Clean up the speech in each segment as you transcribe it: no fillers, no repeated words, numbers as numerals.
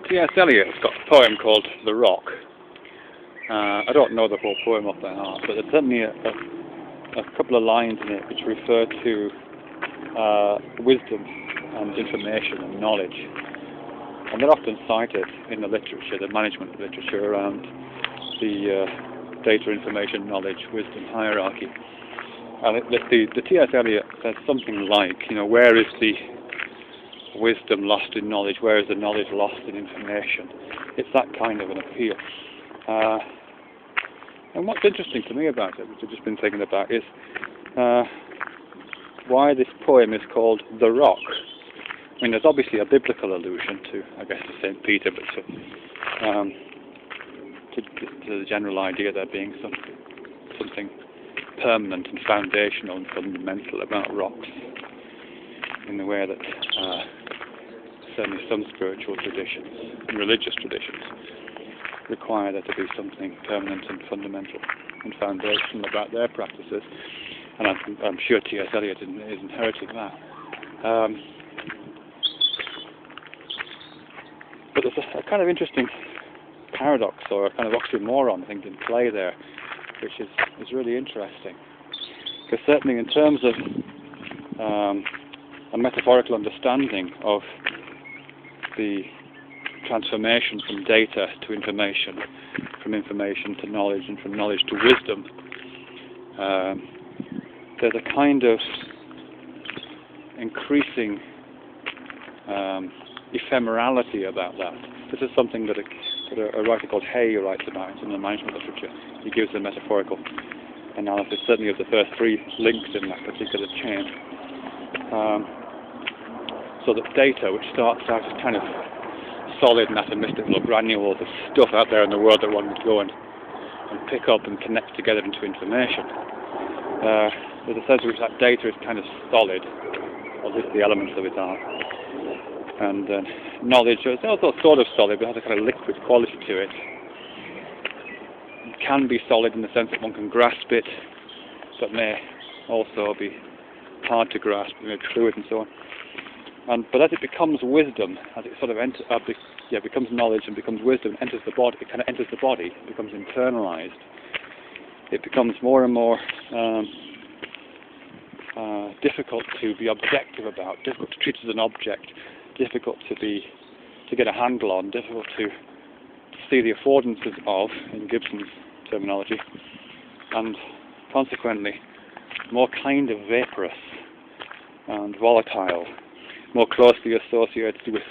T.S. Eliot's got a poem called The Rock. I don't know the whole poem off by heart, but there's certainly a couple of lines in it which refer to wisdom and information and knowledge. And they're often cited in the literature, the management literature, around the data, information, knowledge, wisdom hierarchy. And the T.S. Eliot says something like, where is the wisdom lost in knowledge? Where is the knowledge lost in information? It's that kind of an appeal. And what's interesting to me about it, which I've just been thinking about, is why this poem is called The Rock. I mean, there's obviously a biblical allusion to, I guess, to St. Peter, but to the general idea there being something permanent and foundational and fundamental about rocks, in the way that certainly some spiritual traditions and religious traditions require there to be something permanent and fundamental and foundational about their practices. And I'm sure T.S. Eliot is inheriting that. But there's a kind of interesting paradox, or a kind of oxymoron, I think, in play there, which is really interesting. Because certainly in terms of a metaphorical understanding of the transformation from data to information, from information to knowledge, and from knowledge to wisdom, there's a kind of increasing ephemerality about that. This is something that a writer called Hay writes about in the management literature. He gives a metaphorical analysis, certainly of the first three links in that particular chain. So that data, which starts out as kind of solid and atomistic little granules of stuff out there in the world that one would go and pick up and connect together into information, there's a sense in which that data is kind of solid, or at least the elements of it are. And knowledge is also sort of solid, but has a kind of liquid quality to it. It can be solid in the sense that one can grasp it, but may also be hard to grasp, fluid and so on. But as it becomes wisdom, as it sort of becomes knowledge and becomes wisdom, enters the body. It kind of enters the body, becomes internalized. It becomes more and more difficult to be objective about, difficult to treat as an object, difficult to get a handle on, difficult to see the affordances of, in Gibson's terminology, and consequently more kind of vaporous and volatile, more closely associated with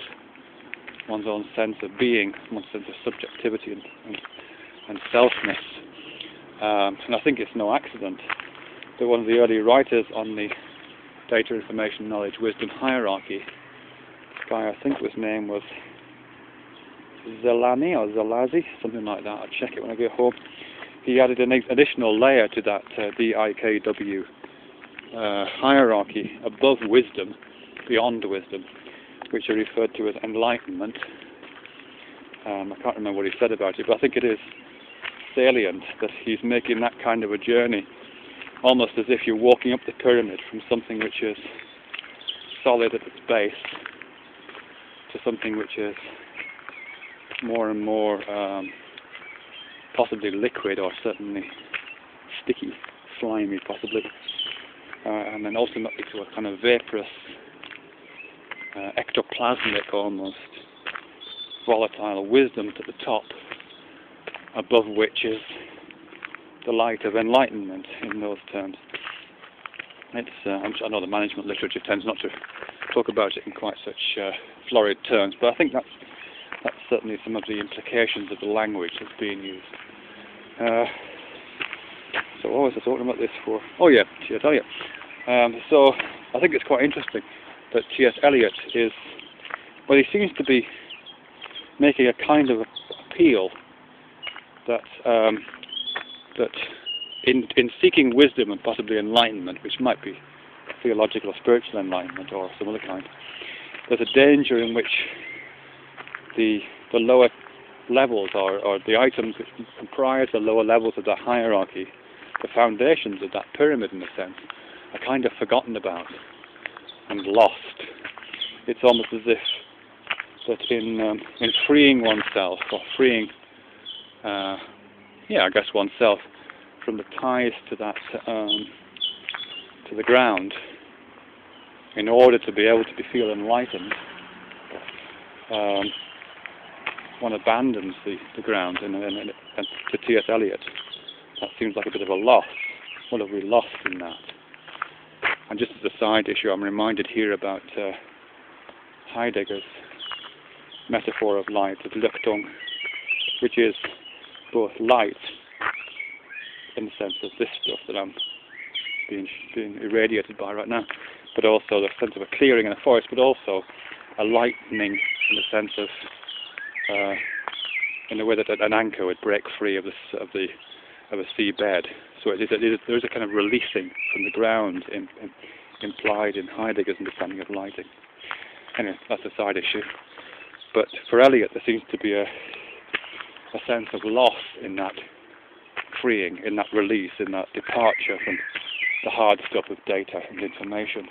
one's own sense of being, one's sense of subjectivity and selfness. And I think it's no accident that one of the early writers on the data, information, knowledge, wisdom hierarchy, this guy, I think his name was Zelani or Zelazi, something like that. I'll check it when I get home. He added an additional layer to that DIKW hierarchy above wisdom, beyond wisdom, which are referred to as enlightenment. I can't remember what he said about it, but I think it is salient that he's making that kind of a journey, almost as if you're walking up the pyramid from something which is solid at its base to something which is more and more possibly liquid, or certainly sticky, slimy possibly, and then ultimately to a kind of vaporous, ectoplasmic almost, volatile wisdom at the top, above which is the light of enlightenment in those terms. It's, I know the management literature tends not to talk about it in quite such florid terms, but I think that's certainly some of the implications of the language that's being used. So what was I talking about this for? Oh yeah, T.S. Eliot. So I think it's quite interesting that T.S. Eliot is, well, he seems to be making a kind of appeal that in seeking wisdom and possibly enlightenment, which might be theological or spiritual enlightenment or some other kind, there's a danger in which the lower levels, or the items which comprise the lower levels of that hierarchy, the foundations of that pyramid in a sense, are kind of forgotten about and lost. It's almost as if that in freeing oneself, or freeing, I guess oneself from the ties to that, to the ground, in order to be able to feel enlightened, one abandons the ground, and to T.S. Eliot, that seems like a bit of a loss. What have we lost in that? And just as a side issue, I'm reminded here about Heidegger's metaphor of light, of Leuchtung, which is both light, in the sense of this stuff that I'm being irradiated by right now, but also the sense of a clearing in a forest, but also a lightening in the sense of, in a way that an anchor would break free of a seabed. So there is a kind of releasing from the ground implied in Heidegger's understanding of lighting. Anyway, that's a side issue. But for Eliot, there seems to be a sense of loss in that freeing, in that release, in that departure from the hard stuff of data and information.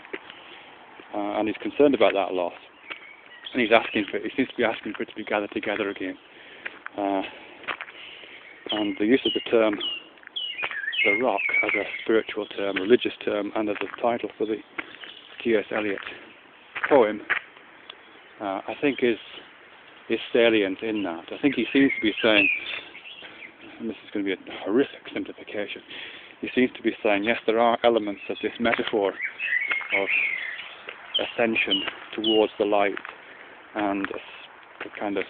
And he's concerned about that loss. And he seems to be asking for it to be gathered together again. And the use of the term, the rock, as a spiritual term, religious term, and as a title for the T.S. Eliot poem, I think is salient in that. I think he seems to be saying, and this is going to be a horrific simplification, he seems to be saying, yes, there are elements of this metaphor of ascension towards the light, and a kind of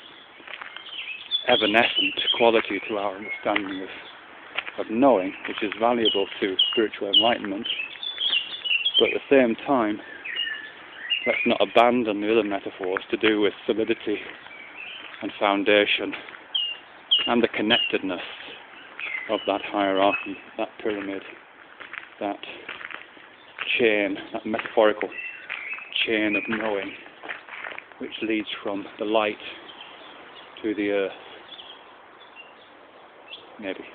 evanescent quality to our understanding of knowing, which is valuable to spiritual enlightenment. But at the same time, let's not abandon the other metaphors to do with solidity and foundation and the connectedness of that hierarchy, that pyramid, that chain, that metaphorical chain of knowing, which leads from the light to the earth. Maybe.